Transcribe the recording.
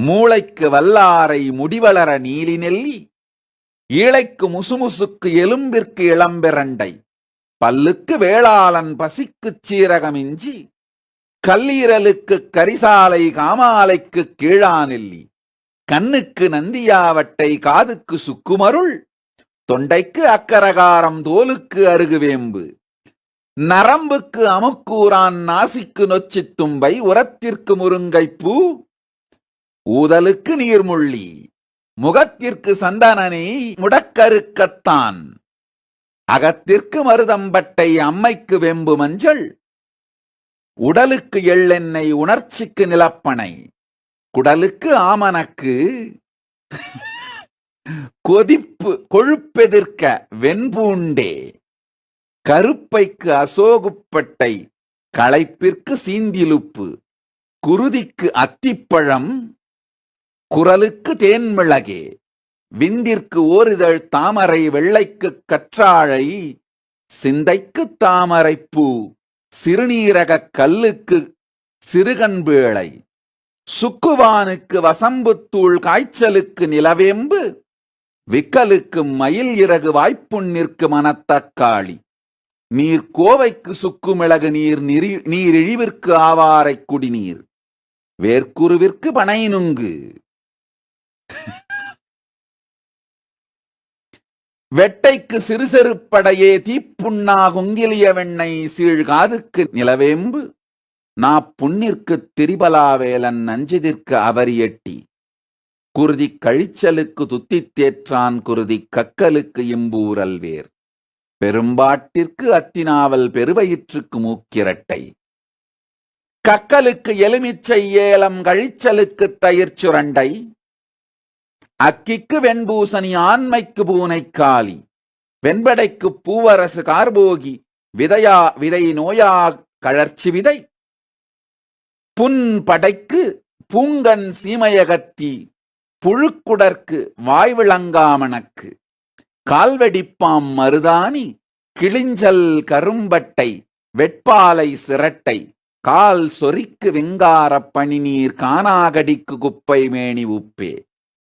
மூளைக்கு வல்லாரை முடிவளர நீலி நெல்லி, ஈழைக்கு முசுமுசுக்கு எலும்பிற்கு இளம்பிரண்டை, பல்லுக்கு வேளாளன் பசிக்குச் சீரகமிஞ்சி, கல்லீரலுக்கு கரிசாலை காமாலைக்கு கீழாநெல்லி, கண்ணுக்கு நந்தியாவட்டை காதுக்கு சுக்குமருள், தொண்டைக்கு அக்கரகாரம் தோலுக்கு அருகுவேம்பு, நரம்புக்கு அமுக்கூரான் நாசிக்கு நொச்சித் தும்பை, உரத்திற்கு முருங்கைப்பூ, ஊதலுக்கு நீர்முள்ளி, முகத்திற்கு சந்தனனை முடக்கருக்கத்தான், அகத்திற்கு மருதம்பட்டை அம்மைக்கு வெம்பு மஞ்சள், உடலுக்கு எள்ளெண்ணெய் உணர்ச்சிக்கு நிலப்பனை, குடலுக்கு ஆமணக்கு, கொழுப்பெதிர்க்க வெண்பூண்டே, கருப்பைக்கு அசோகுப்பட்டை, களைப்பிற்கு சீந்திலுப்பு, குருதிக்கு அத்திப்பழம், குரலுக்கு தேன்மிளகே, விந்திற்கு ஓரிதழ் தாமரை, வெள்ளைக்கு கற்றாழை, சிந்தைக்கு தாமரைப்பூ, சிறுநீரகக் கல்லுக்கு சிறுகன்பேளை, சுக்குவானுக்கு வசம்புத்தூள், காய்ச்சலுக்கு நிலவேம்பு, விக்கலுக்கு மயில் இறகு, வாய்ப்புண்ணிற்கு மணத்தக்காளி, நீர் கோவைக்கு சுக்குமிளகு, நீரிழிவிற்கு ஆவாரை குடிநீர், வேர்க்குருவிற்கு பனை நுங்கு, வெட்டைக்கு சிறுசெருப்படையே, தீப்புண்ணா குங்கிலிய வெண்ணெய், சீழ்காதுக்கு நிலவேம்பு, புண்ணிற்கு திரிபலாவேலன், நஞ்சிதிற்கு அவரியட்டி, குருதி கழிச்சலுக்கு துத்தித்தேற்றான், குருதி கக்கலுக்கு இம்பூரல்வேர், பெரும்பாட்டிற்கு அத்தினாவல், பெருவயிற்றுக்கு மூக்கிரட்டை, கக்கலுக்கு எலுமிச்சை ஏலம், கழிச்சலுக்கு தயிர் சுரண்டை, அக்கிக்கு வெண்பூசணி, ஆண்மைக்கு பூனைக்காலி, வெண்படைக்கு பூவரசு கார்போகி, விதை நோயா கழற்சி விதை, புன் படைக்கு பூங்கன் சீமையகத்தி, புழுக்குடற்கு வாய்விளங்காமணக்கு, கால்வெடிப்பாம் மருதாணி, கிளிஞ்சல் கரும்பட்டை, வெட்பாலை சிரட்டை, கால் சொரிக்கு வெங்காரப் பனிநீர், கானாகடிக்கு குப்பை மேனி உப்பே.